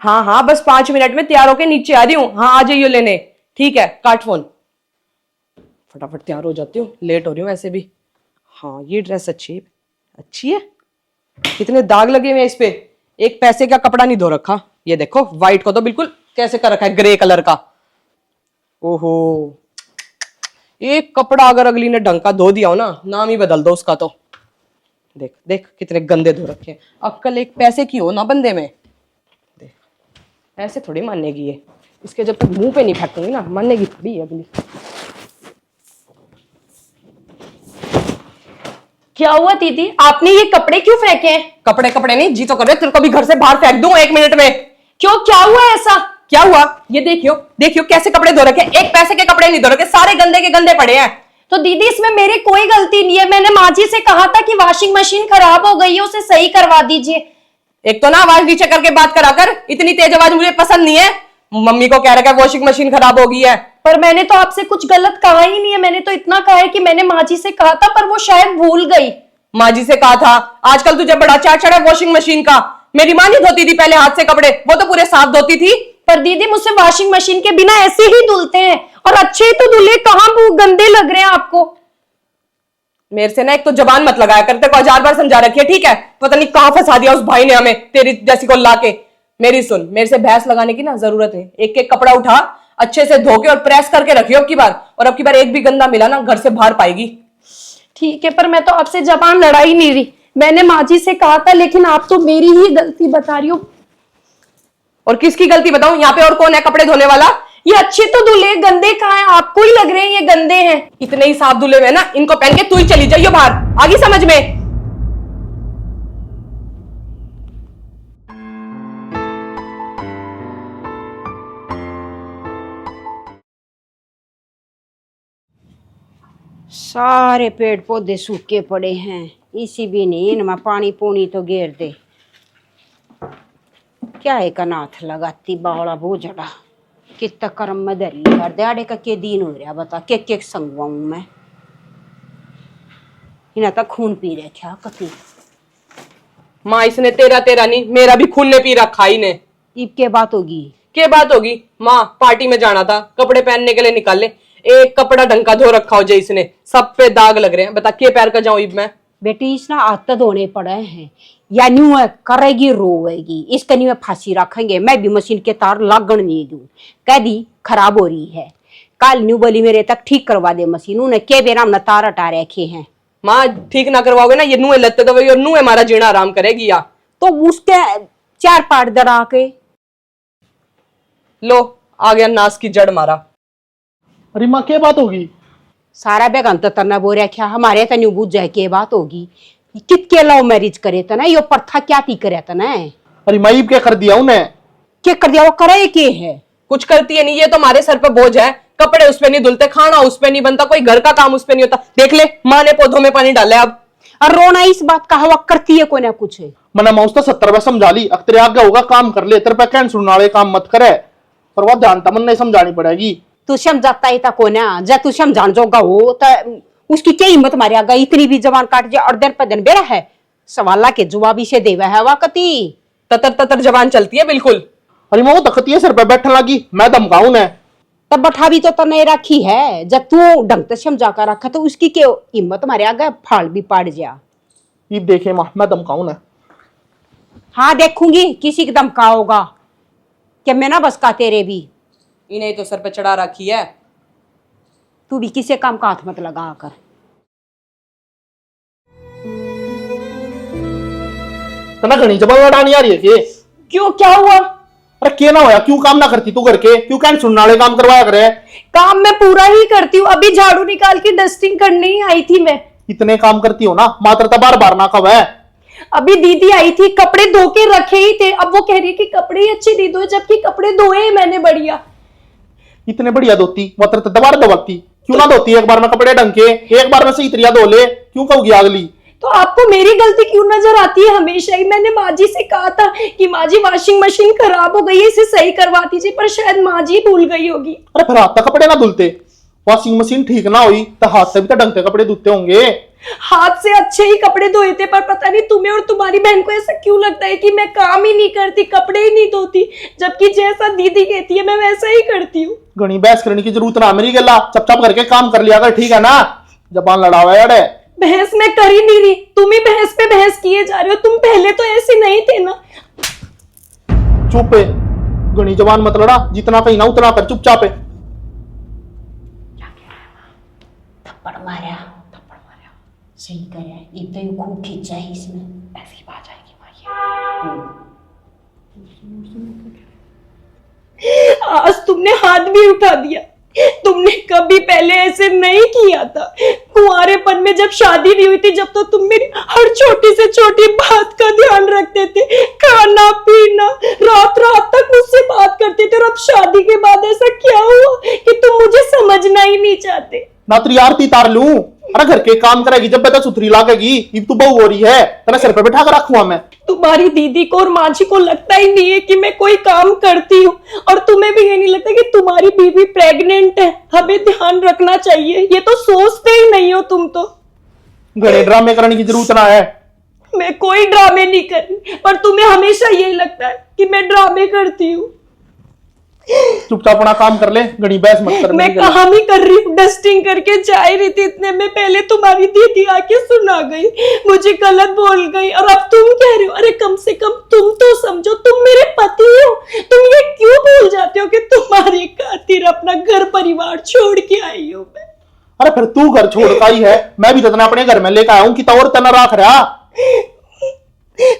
हाँ हाँ, बस 5 मिनट में तैयार होके नीचे आ रही हूँ। हाँ, आ जाइयो लेने। ठीक है, काट फोन। फटाफट तैयार हो जाती हूँ, लेट हो रही हूँ वैसे भी। हाँ, ये ड्रेस अच्छी है। अच्छी है। कितने दाग लगे हुए हैं इस पे। एक पैसे का कपड़ा नहीं धो रखा। ये देखो, व्हाइट को तो बिल्कुल कैसे कर रखा है, ग्रे कलर का। ओहो, एक कपड़ा अगर अगली ने ढंग का धो दिया हो ना, नाम ही बदल दो उसका तो। देख देख कितने गंदे धो रखे हैं। अक्कल एक पैसे की हो ना बंदे में। देख, ऐसे थोड़ी मानेगी ये। इसके जब तक मुंह पे नहीं फेंकूंगी ना, मानेगी थोड़ी है अगली। क्या हुआ दीदी, आपने ये कपड़े क्यों फेंके हैं? कपड़े कपड़े नहीं, जी तो कर रहे तेरे को भी घर से बाहर फेंक दूं 1 मिनट में। क्यों, क्या हुआ ऐसा? क्या हुआ? ये देखियो देखियो कैसे कपड़े धो रखे। एक पैसे के कपड़े नहीं धो रखे, सारे गंदे के गंदे पड़े हैं। तो दीदी इसमें मेरी कोई गलती नहीं है। मैंने माँ जी से कहा था कि वॉशिंग मशीन खराब हो गई है, उसे सही करवा दीजिए। एक तो ना आवाज नीचे करके बात करा कर, इतनी तेज आवाज मुझे पसंद नहीं है। मम्मी को कह रखा है वॉशिंग मशीन खराब हो गई है। पर मैंने तो आपसे कुछ गलत कहा ही नहीं है। मैंने तो इतना कहा है कि मैंने माँ जी से कहा था, पर वो शायद भूल गई। माँ जी से कहा था? आजकल तुझे बड़ा चार चढ़ा वॉशिंग मशीन का। मेरी माँ नहीं धोती थी पहले हाथ से कपड़े, वो तो पूरे साथ धोती थी। पर दीदी मुझसे वॉशिंग मशीन के बिना ऐसे ही धुलते हैं, और अच्छे ही तो धुले, कहाँ गंदे लग रहे हैं आपको? मेरे से ना एक तो जबान मत लगाया कर, तेरे को 1000 बार समझा रखी है, ठीक है? पता नहीं कहां फंसा दिया उस भाई ने हमें, तेरी जैसी को लाके। मेरी सुन, मेरे से बहस लगाने की ना जरूरत है। एक एक कपड़ा उठा, अच्छे से धो के और प्रेस करके रखियो अब की बार। और अब की बार एक भी गंदा मिला ना, घर से बाहर पाएगी। ठीक है, पर मैं तो आपसे जबान लड़ा ही नहीं रही। मैंने माँ जी से कहा था, लेकिन आप तो मेरी ही गलती बता रही हो। और किसकी गलती बताऊं? यहाँ पे और कौन है कपड़े धोने वाला? ये अच्छे तो धुले, गंदे कहाँ हैं? आपको ही लग रहे हैं ये गंदे हैं। इतने ही साफ धुले हुए ना, इनको पहन के तू ही चली जाइयो बाहर। आगी समझ में? सारे पेड़ पौधे सूखे पड़े हैं, इसी भी नहीं इनमें पानी पूनी तो घेर दे। क्या एक अनाथ लगाती बावड़ा बोझड़ा, कितना कर्म में धरी कर दिहाड़े का के दिन हो रहा, बता के संगवाऊं मैं। इन्हें तो खून पी रहे क्या कति। माँ, इसने तेरा तेरा नहीं, मेरा भी खून ने पी रखा ही ने। ईब के बात होगी? क्या बात होगी? माँ, पार्टी में जाना था, कपड़े पहनने के लिए निकाल ले। एक कपड़ा ढंग का धो रखा हो जाए इसने, सब पे दाग लग रहे हैं। बता के पैर का जाऊं ईब मैं? बेटी इसना आदत धोने पड़े हैं, या न्यू करेगी रोएगी, इसका न्यू फांसी रखेंगे। मैं भी मशीन के तार लागण नहीं दूं, कह दी खराब हो रही है। कल न्यू बोली मेरे तक ठीक करवा दे मशीन, उन्हें के बेरा हमने तार हटा रखे हैं। माँ, ठीक ना करवाओगे ना, ये नुए लत्ते तो वही, और नुए हमारा जीना आराम करेगी या? तो उसके 4 पार्ट दड़ा के लो, आ गया नास की जड़ मारा। अरे माँ, क्या बात होगी? सारा बेगन तो तना बोरिया क्या हमारे तन्यू बुझ जाए के बात होगी। कित के लव मैरिज करे तना, यो प्रथा क्या ती करे तना? अरे माँ, क्या कर दिया उन्हें? क्या कर दिया? वो करे के है? कुछ करती है नहीं, ये तो हमारे सर पे बोझ है। कपड़े उस पे नहीं धुलते, खाना उस पे नहीं बनता, कोई घर का काम उस पे नहीं होता। देख ले, माँ ने पौधों में पानी डाला है अब। और रोना इस बात का हवा करती है कोई ना कुछ है। मना माउस तो 70 बार समझा ली, अब तेरे आगे होगा काम कर ले, तेरे पे कैन सुनने वाले काम मत करे। पर वो जानता मन नहीं समझानी पड़ेगी। तू समझाता ही था को ना, जब तू समझान जोगा हो तो उसकी क्या हिम्मत मारे आगा, इतनी भी जवान काट जाए और दिन पर दिन बेरा है। सवाला के जवाब इसे देवा है वाकती। ततर ततर जबान चलती है बिल्कुल। अरे माँ, वो तकती है, सिर पे बैठने लगी, मैं धमकाऊं ने। तब बैठा भी तो नहीं रखी है, जब तू ढंग से समझा कर रखा तो उसकी क्या हिम्मत मारे आगा, फाल भी पाड़ जा। ये देखे माँ, मैं धमकाऊं ने। हाँ देखूंगी किसी का धमका होगा, क्या मैं ना बस का तेरे भी। इन्हें तो सर पे चढ़ा रखी है। तू भी किसी काम का हाथ मत लगा कर। तना घनी जबान लड़ानी आ रही है कि? क्यों, क्या हुआ? अरे क्या ना होया, क्यों काम ना करती तू करके? क्यों कैन सुनने वाले काम करवाया करे? काम मैं पूरा ही करती हूँ। अभी झाड़ू निकाल के डस्टिंग करने ही आई थी मैं। इतने काम करती हो ना, मात्र तो बार बार ना कब है। अभी दीदी आई थी, कपड़े धो के रखे ही थे। अब वो कह रही है कि कपड़े ही अच्छे नहीं धोए, जबकि कपड़े धोए ही मैंने बढ़िया। इतने बढ़िया धोती, मात्र तो दोबारा दबाती। क्यों ना धोती एक बार में कपड़े ढंग के, एक बार में सही तरिया धो ले, क्यों कहोगी अगली? तो आपको मेरी गलती क्यों नजर आती है हमेशा ही? मैंने माँ जी से कहा था कि माँ जी वॉशिंग मशीन खराब हो गई है, इसे सही करवा दीजिए, पर शायद माँ जी भूल गई होगी। अरे फिर हाथ तक कपड़े ना धुलते? वॉशिंग मशीन ठीक ना हुई तो हाथ से भी तो ढंग से कपड़े धुलते होंगे। हाथ से अच्छे ही कपड़े धोए थे, पर पता नहीं तुम्हें और तुम्हारी बहन को ऐसा क्यों लगता है कि मैं काम ही नहीं करती, कपड़े ही नहीं धोती, जबकि जैसा दीदी कहती है मैं वैसा ही करती हूँ। घनी बहस करने की जरूरत ना मेरी गला, चपचाप करके काम कर लिया कर, ठीक है ना? जबान लड़ावा यार। बहस मैं कर ही नहीं रही, तुम ही बहस पे बहस किए जा रहे हो। तुम पहले तो ऐसे नहीं थे ना। चुप है, घनी जबान मत लड़ा, जितना कहीं ना उतना कर, चुपचाप है। थप्पड़ मारा, सही करे, एकदम खूब खींचा है इसमें, ऐसी बात आएगी माँ। आज तुमने हाथ भी उठा दिया, तुमने कभी पहले ऐसे नहीं किया था। कुंवारेपन में जब शादी नहीं हुई थी, जब तो तुम मेरी हर छोटी से छोटी बात का ध्यान रखते थे, खाना पीना, रात रात तक मुझसे बात करते थे, और अब शादी के बाद ऐसा क्या हुआ कि तुम मुझे समझना ही नहीं चाहते? ना तेरी आरती तार लूं? अरे घर के काम करेगी, जब बेटा सुथरी लागेगी, ये तू बहू हो रही है, तेरा सिर पे बैठा कर रखूंगा मैं। तुम्हारी दीदी को और माँ जी को लगता ही नहीं है कि मैं कोई काम करती हूँ, और तुम्हें भी ये नहीं लगता कि तुम्हारी बीवी प्रेग्नेंट है, हमें ध्यान रखना चाहिए। ये तो सोचते ही नहीं हो तुम तो। घरे ड्रामे करने की जरूरत ना है। मैं कोई ड्रामे नहीं कर रही, पर तुम्हें हमेशा यही लगता है कि मैं ड्रामे करती हूँ। चुपचाप अपना काम कर ले, घड़ी बहस मत कर। मैं काम ही कर रही हूँ, डस्टिंग करके जा ही रही थी, इतने में पहले तुम्हारी दीदी आके सुना गई, मुझे गलत बोल गई, और अब तुम कह रहे हो। अरे कम से कम तुम तो समझो, तुम मेरे पति हो। तुम ये क्यों भूल जाते हो कि तुम्हारी खातिर अपना घर परिवार छोड़ के आई हूँ मैं? अरे फिर तू घर छोड़ का ही है, मैं भी तो अपने घर में लेकर आया हूँ कि तो और तना राख रहा।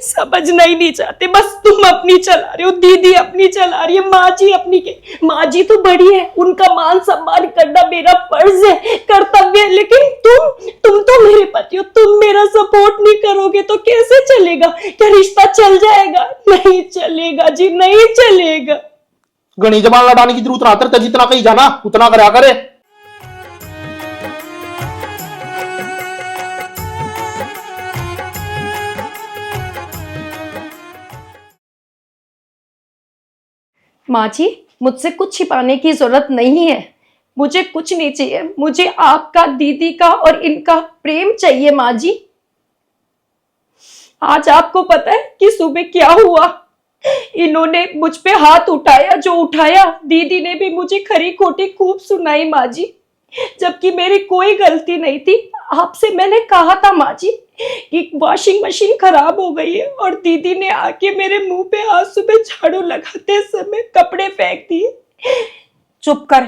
समझना ही नहीं चाहते, बस तुम अपनी चला रहे हो, दीदी अपनी चला रही है, माँ जी अपनी के। माँ जी तो बड़ी है, उनका मान सम्मान करना मेरा फर्ज है, कर्तव्य है, लेकिन तुम तो मेरे पति हो, तुम मेरा सपोर्ट नहीं करोगे तो कैसे चलेगा? क्या रिश्ता चल जाएगा? नहीं चलेगा जी, नहीं चलेगा। घनी जबान लड़ाने की जरूरत ना, तेरे जितना कहीं जाना उतना करा करे। माँ जी, मुझसे कुछ छिपाने की जरूरत नहीं है, मुझे कुछ नहीं चाहिए, मुझे आपका, दीदी का और इनका प्रेम चाहिए। माँ जी, आज आपको पता है कि सुबह क्या हुआ? इन्होंने मुझ पे हाथ उठाया, जो उठाया, दीदी ने भी मुझे खरी खोटी खूब सुनाई माँ जी, जबकि मेरी कोई गलती नहीं थी। आपसे मैंने कहा था माँ जी कि वॉशिंग मशीन खराब हो गई है, और दीदी ने आके मेरे मुंह पे आज सुबह झाड़ू लगाते समय कपड़े फेंक दिए। चुप कर,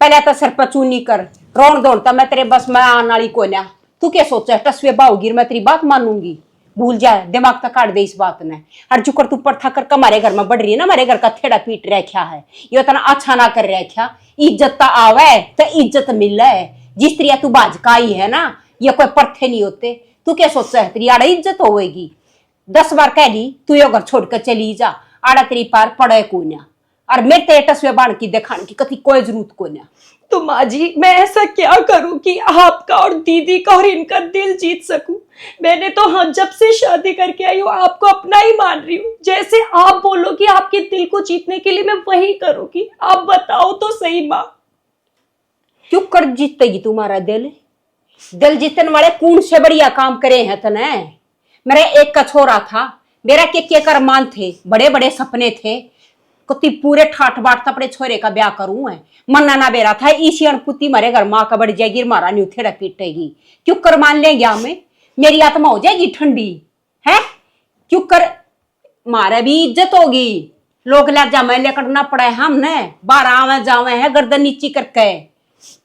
पहले तो सिर पर चूनी कर, रोन दौड़ तो मैं तेरे बस में आने वाली को ना। तू क्या सोचा है, टसवे बाऊगी मैं तेरी बात मानूंगी? भूल जाए, दिमाग तक काट दे इस बात ने। हर जुकर तू पर था कर हमारे घर में बढ़ रही है ना, हमारे घर का थेड़ा पीट रखा है, ये इतना अच्छा ना कर रखा। इज्जत तो आवे तो इज्जत मिले, जिस तरह तू बाजकाई है ना, ये कोई परथे नहीं होते। तू क्या सोचा है तेरी आड़ा इज्जत होगी? 10 बार कह ली तू ये घर छोड़कर चली जा, आड़ा तेरी पार पड़े को ना, और मेरे ते टसवे बाण की दिखाने की कभी कोई जरूरत को ना। तो माँ जी, मैं ऐसा क्या करूं कि आपका और दीदी का और इनका दिल जीत सकूं? मैंने तो हाँ, जब से शादी करके आई हूँ आपको अपना ही मान रही हूँ। जैसे आप बोलोगी आपके दिल को जीतने के लिए मैं वही करूंगी। आप बताओ तो सही माँ। क्यों कर जीतेगी तुम्हारा दिल? दिल जीतने वाले कौन से बढ़िया काम करे हैं तने? मेरा एक का छोरा था, मेरा के करमान थे, बड़े बड़े सपने थे, कुत्ती पूरे ठाठ बाट अपने छोरे का ब्याह करूं है। मन्ना ना बेरा था, ईशी अनपुती मारे घर माँ का बढ़ जाएगी, मारा न्यू थेड़ा पीटेगी। क्यों कर मान लेंगे हमें? मेरी आत्मा हो जाएगी ठंडी है? क्यों कर मारे भी इज्जत होगी, लोग लज्जा में लेकर ना पड़े हमने, 12 आवे जावे है गर्दन नीची करके,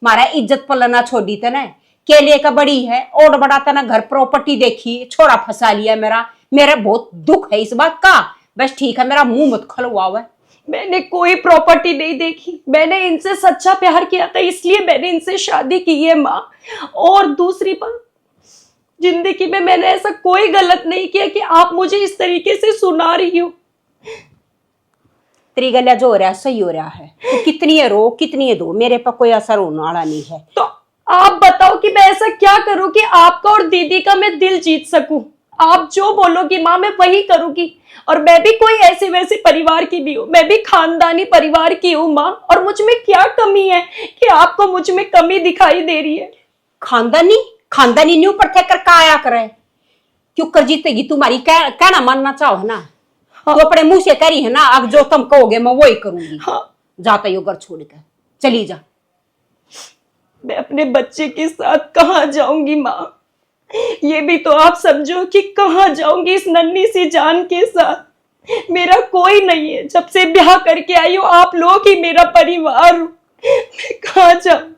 मारा इज्जत पलना छोड़ी तने। केले का बड़ी है, और बड़ा तना घर प्रॉपर्टी देखी, छोरा फंसा लिया मेरा बहुत दुख है इस बात का। बस ठीक है, मेरा मुंह मत खुलवावे। मैंने कोई प्रॉपर्टी नहीं देखी, मैंने इनसे सच्चा प्यार किया था, इसलिए मैंने इनसे शादी की है माँ। और दूसरी बात, जिंदगी में मैंने ऐसा कोई गलत नहीं किया कि आप मुझे इस तरीके से सुना रही हो। तेरी गला जो हो रहा है सही हो रहा है, तो कितनी है रो कितनी है दो, मेरे पर कोई असर होने वाला नहीं है। तो आप बताओ कि मैं ऐसा क्या करूं कि आपका और दीदी का मैं दिल जीत सकूं? आप जो बोलोगी माँ मैं वही करूंगी। और मैं भी कोई ऐसे वैसे परिवार की नहीं हूँ, मैं भी खानदानी परिवार की हूँ माँ। और मुझ में क्या कमी है कि आपको मुझ में कमी दिखाई दे रही है? खानदानी खानदानी न्यू पर थे कर आया करे, क्यों कर जीतेगी तुम्हारी, कहना मानना चाहो ना। हाँ। तो अपने मुंह से करी है ना, अब जो तुम कहोगे मैं वही करूंगी। हाँ। जाता यो घर छोड़ कर चली जा। मैं अपने बच्चे के साथ कहाँ जाऊंगी माँ, ये भी तो आप समझो कि कहाँ जाऊंगी इस नन्ही सी जान के साथ। मेरा कोई नहीं है, जब से ब्याह करके आई हो आप लोग ही मेरा परिवार हो, मैं कहाँ जाऊं।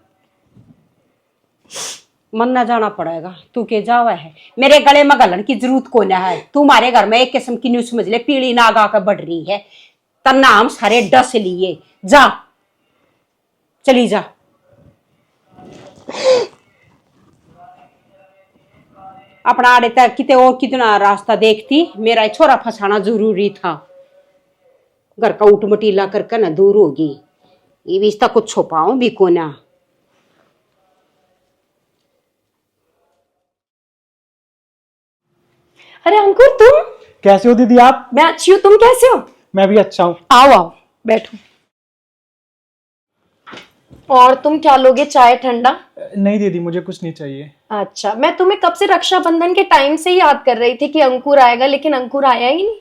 मन ना जाना पड़ेगा, तू के जावा है, मेरे गले में गलन की जरूरत को ना है। तुम्हारे घर में एक किस्म की न्यूज समझ ले, पीली नाग आकर बढ़ रही है, तना हम सारे डस लिए। जा चली जा। अपना आड़े तक किते और कितना रास्ता देखती, मेरा छोरा फंसाना जरूरी था। घर का उठ मटीला करके ना दूर होगी, ये भी इसका कुछ छुपाऊं भी को ना। अरे अंकुर तुम कैसे हो दीदी आप? मैं अच्छी हूँ, तुम कैसे हो? मैं भी अच्छा हूँ। आओ आओ बैठो। और तुम क्या लोगे, चाय ठंडा? नहीं दीदी मुझे कुछ नहीं चाहिए। अच्छा, मैं तुम्हें कब से रक्षाबंधन के टाइम से याद कर रही थी कि अंकुर आएगा, लेकिन अंकुर आया ही नहीं।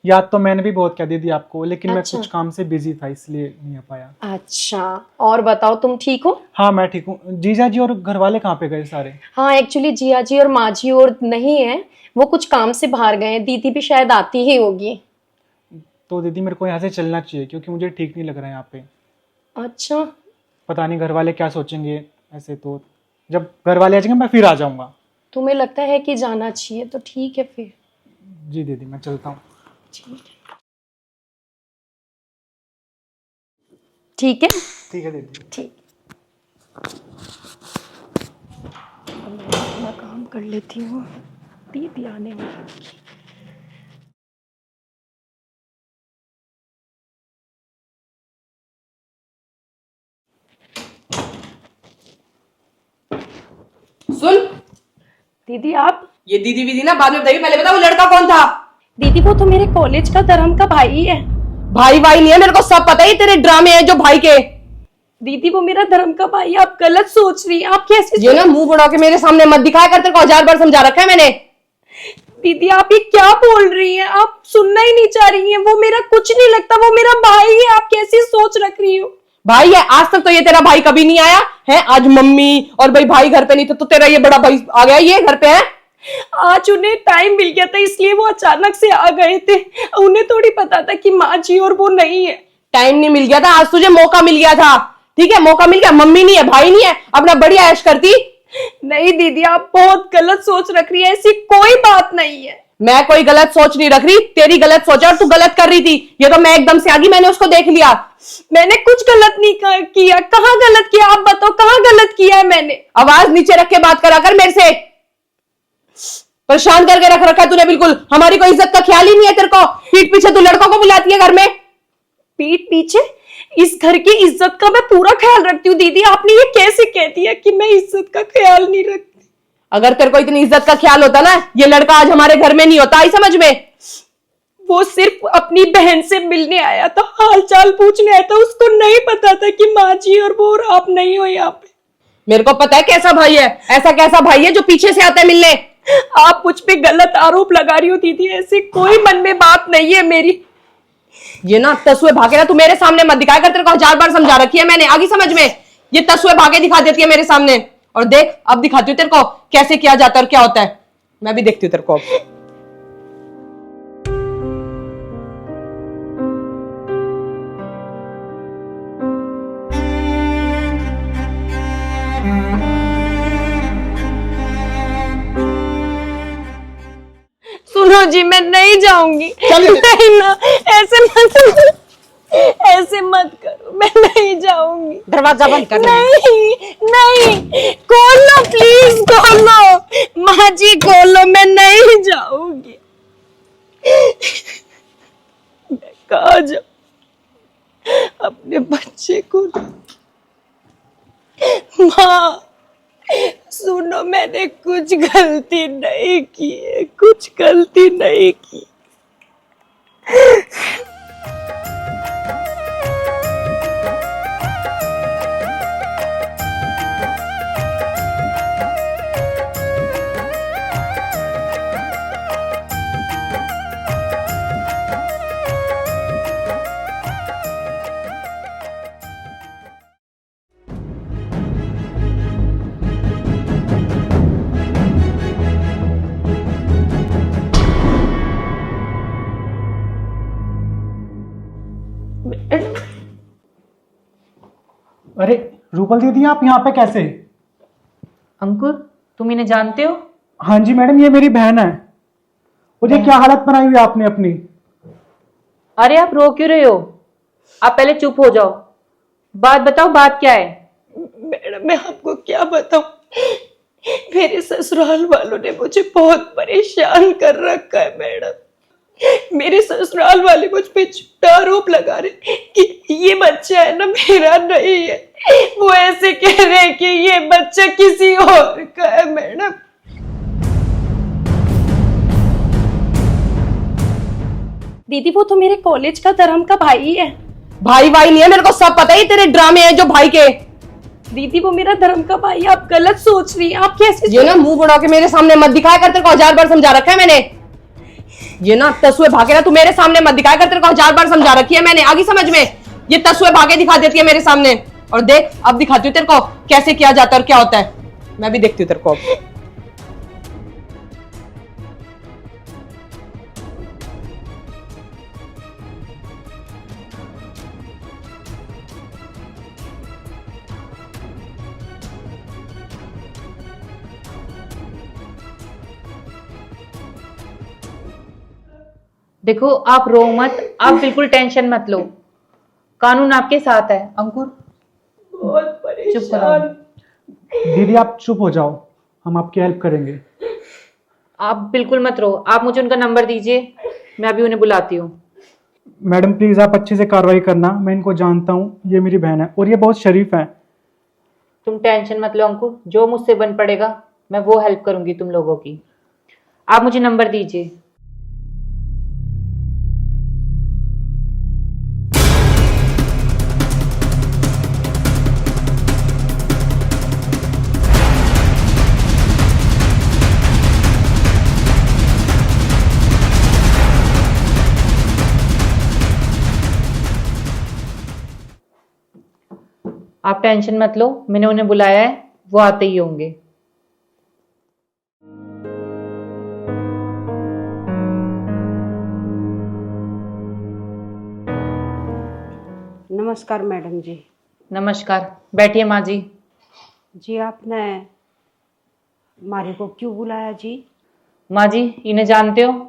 याद तो मैंने भी बहुत किया दीदी आपको, लेकिन अच्छा। मैं कुछ काम से बिजी था इसलिए नहीं आ पाया। अच्छा, और बताओ तुम ठीक हो? हाँ मैं ठीक हूँ। जीजा जी और घर वाले कहाँ पे गए सारे? हाँ एक्चुअली जिया जी और माँ जी और नहीं है, वो कुछ काम से बाहर गए हैं। दीदी भी शायद आती ही होगी। तो दीदी मेरे को यहाँ से चलना चाहिए क्योंकि मुझे ठीक नहीं लग रहा है यहाँ पे। अच्छा, पता नहीं घर वाले क्या सोचेंगे, ऐसे तो जब घर वाले आ जाएंगे मैं फिर आ जाऊंगा। तुम्हें लगता है कि जाना चाहिए तो ठीक है फिर। जी दीदी मैं चलता हूँ। ठीक है ठीक है दीदी। ठीक। मैं अपना काम कर लेती हूँ, दीदी आने वाली। सुन दीदी आप, ये दीदी वीदी ना बाद में बताइए, पहले बता वो लड़का कौन था। दीदी वो तो मेरे कॉलेज का धर्म का भाई है। भाई भाई नहीं है, मेरे को सब पता है, तेरे ड्रामे हैं जो भाई के। दीदी वो मेरा धर्म का भाई, आप गलत सोच रही हैं। आप कैसे ये ना मुंह बढ़ा के मेरे सामने मत दिखाया कर, तेरे को 1000 बार समझा रखा है मैंने। दीदी आप ये क्या बोल रही हैं, आप सुनना ही नहीं चाह रही हैं। वो मेरा कुछ नहीं लगता, वो मेरा भाई है। आप कैसी सोच रख रही हो? भाई है, आज तक तो ये तेरा भाई कभी नहीं आया है। आज मम्मी और भाई घर पे नहीं थे तो तेरा ये बड़ा भाई आ गया, ये घर पे है। आज उन्हें टाइम मिल गया था इसलिए वो अचानक से आ गए थे। उन्हें थोड़ी पता था कि माँ जी और वो नहीं है। टाइम नहीं मिल गया था, आज तुझे मौका मिल गया था। ठीक है, मौका मिल गया। मम्मी नहीं है, भाई नहीं है, अपना बढ़िया ऐश करती। नहीं दीदी आप बहुत गलत सोच रख रही है, ऐसी कोई बात नहीं है। मैं कोई गलत सोच नहीं रख रही, तेरी गलत सोच है और तू गलत कर रही थी। ये तो मैं एकदम से आ गई, मैंने उसको देख लिया। मैंने कुछ गलत नहीं किया। कहाँ गलत किया आप बताओ, कहाँ गलत किया है मैंने? आवाज नीचे रख के बात करा कर मेरे से। परेशान करके रख रखा है तूने बिल्कुल। हमारी कोई इज्जत का ख्याल ही नहीं है तेरे को। पीठ पीछे तू लड़कों को बुलाती है घर में। पीठ पीछे? इस घर की इज्जत का मैं पूरा ख्याल रखती हूँ दीदी। आपने ये कैसे कह दिया कि मैं इज्जत का ख्याल नहीं रखती? अगर तेरे को इतनी इज्जत का ख्याल होता ना, ये लड़का आज हमारे घर में नहीं होता। आई समझ में? वो सिर्फ अपनी बहन से मिलने आया था, हाल चाल पूछने आया था। उसको नहीं पता था कि माँ जी और वो और आप नहीं हो यहाँ पे। मेरे को पता है कैसा भाई है। ऐसा कैसा भाई है जो पीछे से आता है मिलने। आप मुझ पे गलत आरोप लगा रही हो दीदी, ऐसे कोई मन में बात नहीं है मेरी। ये ना तसुए भागे ना तू मेरे सामने मत दिखाया कर, तेरे को 1000 बार समझा रखी है मैंने। आगे समझ में? ये तसुए भागे दिखा देती है मेरे सामने। और देख अब दिखाती हूँ तेरे को कैसे किया जाता है और क्या होता है। मैं भी देखती हूँ तेरे को अब। सुनो जी मैं नहीं जाऊंगी। नहीं ना, ऐसे मत करो, मैं नहीं जाऊंगी। दरवाजा बंद कर। नहीं नहीं, खोलो प्लीज खोलो, माँ जी खोलो, मैं नहीं जाऊंगी। मैं कहाँ जाऊं अपने बच्चे को? माँ सुनो, मैंने कुछ गलती नहीं की है, कुछ गलती नहीं की। अरे रूपल दीदी, आप यहाँ पे कैसे? अंकुर, तुम इन्हें जानते हो? हाँ जी मैडम, ये मेरी बहन है। मुझे क्या हालत बनाई हुई आपने अपनी। अरे आप रो क्यों रहे हो? आप पहले चुप हो जाओ, बात बताओ, बात क्या है? मैडम मैं आपको क्या बताऊं, मेरे ससुराल वालों ने मुझे बहुत परेशान कर रखा है मैडम। मेरे ससुराल वाले मुझ पे झूठा आरोप लगा रहे कि ये बच्चा है ना मेरा नहीं है। वो ऐसे कह रहे हैं कि ये बच्चा किसी और का है मैडम। दीदी वो तो मेरे कॉलेज का धर्म का भाई है। भाई भाई नहीं है, मेरे को सब पता है, तेरे ड्रामे हैं जो भाई के। दीदी वो मेरा धर्म का भाई, आप गलत सोच रही हैं। आप कैसे ये ना मुंह बुढ़ा के मेरे सामने मत दिखाया कर, तेरे को 1000 बार समझा रखा है मैंने। ये ना तसुए भागे ना, तू मेरे सामने मत दिखाया कर, तेरे को 1000 बार समझा रखी है मैंने। आगे समझ में, ये तसुए भागे दिखा देती है मेरे सामने। और देख अब दिखाती हूँ तेरे को कैसे किया जाता है और क्या होता है। मैं भी देखती हूँ तेरे को अब। देखो आप रो मत, आप बिल्कुल टेंशन मत लो, कानून आपके साथ है। अंकुर बहुत चुप करो। परेशान। दीदी आप चुप हो जाओ, हम आपकी हेल्प करेंगे। आप बिल्कुल मत रो, आप मुझे उनका नंबर दीजिए, मैं अभी उन्हें बुलाती हूँ। मैडम प्लीज आप अच्छे से कार्रवाई करना, मैं इनको जानता हूँ, ये मेरी बहन है और ये बहुत शरीफ है। तुम टेंशन मत लो अंकुर, जो मुझसे बन पड़ेगा मैं वो हेल्प करूंगी तुम लोगों की। आप मुझे नंबर दीजिए। आप टेंशन मत लो, मैंने उन्हें बुलाया है, वो आते ही होंगे। नमस्कार मैडम जी। नमस्कार, बैठिए माँ जी। जी आपने हमारे को क्यों बुलाया जी? माँ जी इन्हें जानते हो?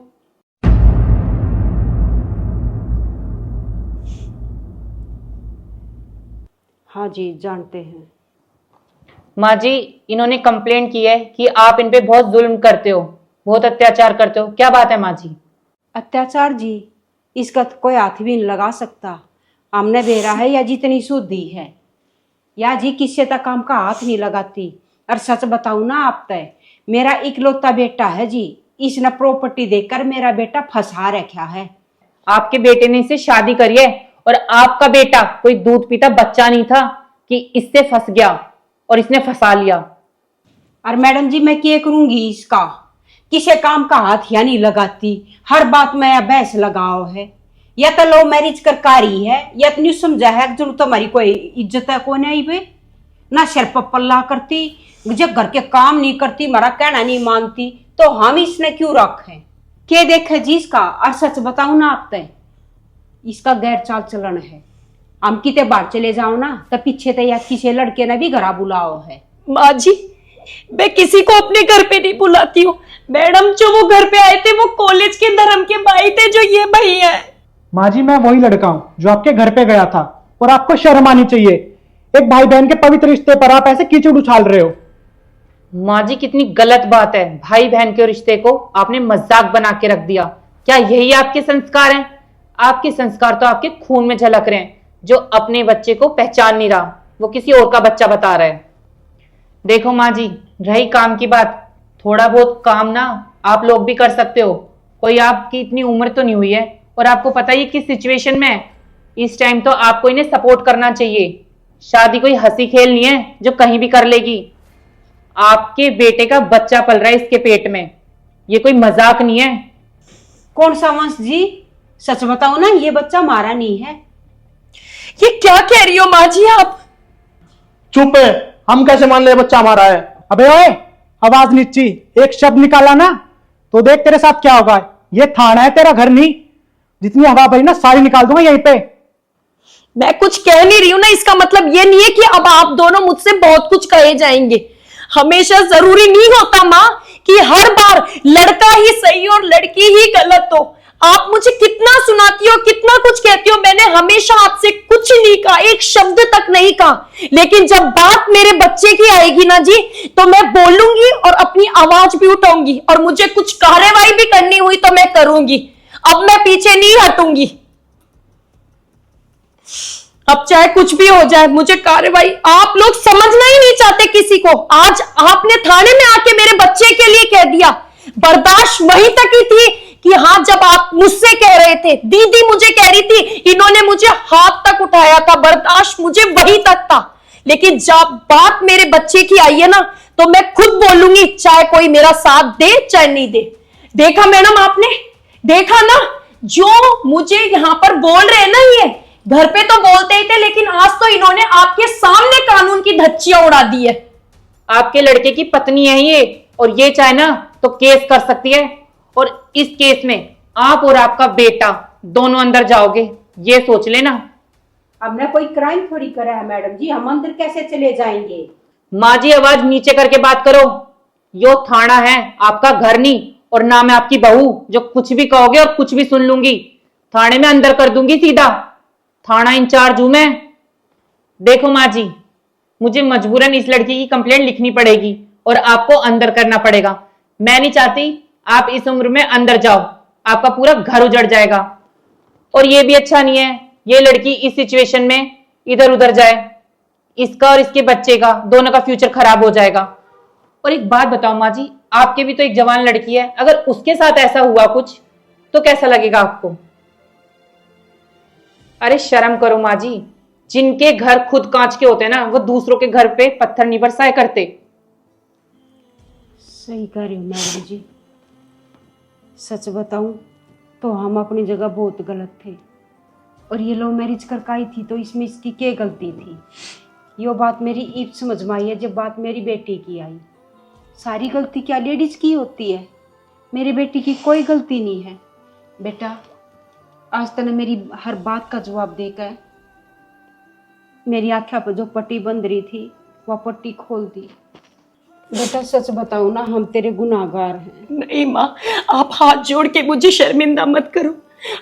हाँ जी जानते हैं। माँ जी इन्होंने कंप्लेंट की है कि आप इन पे बहुत जुल्म करते हो, बहुत अत्याचार करते हो। क्या बात है माँ जी? अत्याचार जी, इसका तो कोई हाथ भी नहीं लगा सकता। हमने बेरा है या जितनी शुद्धि है, या जी किसी तक काम का हाथ नहीं लगाती। और सच बताऊं ना आप तय, मेरा इकलौता बेटा है जी, इसने प्रॉपर्टी देकर मेरा बेटा फंसा रखा है। आपके बेटे ने इससे शादी करी है और आपका बेटा कोई दूध पीता बच्चा नहीं था कि इससे फंस गया और इसने फंसा लिया। और मैडम जी मैं क्या करूंगी इसका, किसी काम का हाथ या नहीं लगाती। हर बात में या बहस लगाओ है, या तो लो मैरिज कर कारी है, या तो नहीं समझा है जो तुम्हारी कोई इज्जत है कोई नहीं बे ना। सिर पर पल्ला करती, जब घर के काम नहीं करती, हमारा कहना नहीं मानती, तो हम इसने क्यों रखे के देखे जी इसका। और सच बताऊं ना आप तय, इसका गैर चाल चलन है। हम किते बाहर चले जाओ ना तो पीछे ते या किसी लड़के ने भी घरा बुलाओ है। माँ जी मैं किसी को अपने घर पे नहीं बुलाती हूँ मैडम। जो वो घर पे आए थे वो कॉलेज के धर्म के भाई थे, जो ये भैया है। माँ जी मैं वही लड़का हूँ जो आपके घर पे गया था, और आपको शर्म आनी चाहिए। एक भाई बहन के पवित्र रिश्ते पर आप ऐसे कीचड़ उछाल रहे हो। माँ जी कितनी गलत बात है, भाई बहन के रिश्ते को आपने मजाक बना के रख दिया। क्या यही आपके संस्कार हैं? आपके संस्कार तो आपके खून में झलक रहे हैं। जो अपने बच्चे को पहचान नहीं रहा, वो किसी और का बच्चा बता रहा है। देखो माँ जी, रही काम की बात, थोड़ा बहुत काम ना आप लोग भी कर सकते हो। कोई आपकी इतनी उम्र तो नहीं हुई है, और आपको पता ही किस सिचुएशन में है। इस टाइम तो आपको इन्हें सपोर्ट करना चाहिए। शादी कोई हंसी खेल नहीं है जो कहीं भी कर लेगी। आपके बेटे का बच्चा पल रहा है इसके पेट में, ये कोई मजाक नहीं है। कौन सा वंश जी? सच बताओ ना, ये बच्चा हमारा नहीं है। ये क्या कह रही हो माँ जी आप? चुप है, हम कैसे मान ले बच्चा हमारा है। अबे ओए, आवाज नीची, एक शब्द निकाला ना तो देख तेरे साथ क्या होगा। ये थाना है तेरा घर नहीं, जितनी हवा भरी ना सारी निकाल दूंगा यहीं पे। मैं कुछ कह नहीं रही हूं ना, इसका मतलब ये नहीं है कि अब आप दोनों मुझसे बहुत कुछ कहे जाएंगे। हमेशा जरूरी नहीं होता माँ कि हर बार लड़का ही सही और लड़की ही गलत हो। आप मुझे कितना सुनाती हो, कितना कुछ कहती हो, मैंने हमेशा आपसे कुछ नहीं कहा, एक शब्द तक नहीं कहा। लेकिन जब बात मेरे बच्चे की आएगी ना जी, तो मैं बोलूंगी और अपनी आवाज भी उठाऊंगी, और मुझे कुछ कार्रवाई भी करनी हुई तो मैं करूंगी। अब मैं पीछे नहीं हटूंगी। अब चाहे कुछ भी हो जाए, मुझे कार्रवाई, आप लोग समझना ही नहीं चाहते किसी को। आज आपने थाने में आके मेरे बच्चे के लिए कह दिया, बर्दाश्त वहीं तक ही थी कि हाँ, जब आप मुझसे कह रहे थे, दीदी मुझे कह रही थी, इन्होंने मुझे हाथ तक उठाया था, बर्दाश्त मुझे वहीं तक था। लेकिन जब बात मेरे बच्चे की आई है ना, तो मैं खुद बोलूंगी, चाहे कोई मेरा साथ दे चाहे नहीं दे। देखा मैडम, आपने देखा ना, जो मुझे यहां पर बोल रहे हैं ना, ये घर पे तो बोलते ही थे, लेकिन आज तो इन्होंने आपके सामने कानून की धज्जियां उड़ा दी है। आपके लड़के की पत्नी है ये, और ये चाहे ना तो केस कर सकती है, और इस केस में आप और आपका बेटा दोनों अंदर जाओगे, ये सोच लेना। हमने कोई क्राइम थोड़ी करा है मैडम जी, हम अंदर कैसे चले जाएंगे? माँ जी, आवाज नीचे करके बात करो। यो थाना है, आपका घर नहीं, और ना मैं आपकी बहू जो कुछ भी कहोगे और कुछ भी सुन लूंगी। थाने में अंदर कर दूंगी सीधा, थाना इंचार्ज हूं मैं। देखो माँ जी, मुझे मजबूरन इस लड़की की कंप्लेंट लिखनी पड़ेगी और आपको अंदर करना पड़ेगा। मैं नहीं चाहती आप इस उम्र में अंदर जाओ, आपका पूरा घर उजड़ जाएगा। और ये भी अच्छा नहीं है ये लड़की इस सिचुएशन में इधर उधर जाए, इसका और इसके बच्चे का दोनों का फ्यूचर खराब हो जाएगा। और एक बात बताओ माँ जी, आपके भी तो एक जवान लड़की है, अगर उसके साथ ऐसा हुआ कुछ तो कैसा लगेगा आपको? अरे शर्म करो माँ जी, जिनके घर खुद कांच के होते हैं ना, वो दूसरों के घर पे पत्थर नहीं बरसाए करते। सही कह रही हूँ मैडम जी। सच बताऊं तो हम अपनी जगह बहुत गलत थे, और ये लव मैरिज करके आई थी तो इसमें इसकी क्या गलती थी? यो बात मेरी ईब समझ में आई है जब बात मेरी बेटी की आई। सारी गलती क्या लेडीज की होती है? मेरी बेटी की कोई गलती नहीं है। बेटा, आज तूने मेरी हर बात का जवाब देकर मेरी आँखों पर जो पट्टी बंध रही थी वह पट्टी खोल दी। बेटा सच बताओ ना, हम तेरे गुनाहगार हैं। नहीं माँ, आप हाथ जोड़ के मुझे शर्मिंदा मत करो।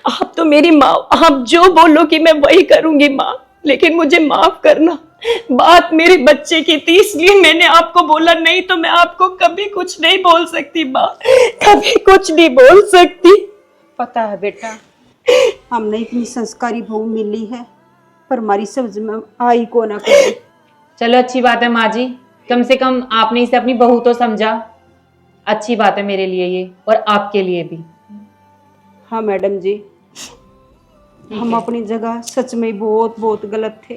आप तो मेरी माँ, आप जो बोलोगी मैं वही करूंगी माँ, लेकिन मुझे माफ करना। बात मेरे बच्चे की थी, इसलिए मैंने आपको बोला, नहीं तो मैं आपको कभी कुछ नहीं बोल सकती माँ, कभी कुछ नहीं बोल सकती। पता है बेटा, हमने इतनी संस्कारी बहू मिली है, पर हमारी समझ में आई को ना कभी। चलो अच्छी बात है माँ जी, कम से कम आपने इसे अपनी बहू तो समझा। अच्छी बात है मेरे लिए ये, और आपके लिए भी। हाँ मैडम जी, हम अपनी जगह सच में बहुत बहुत गलत थे।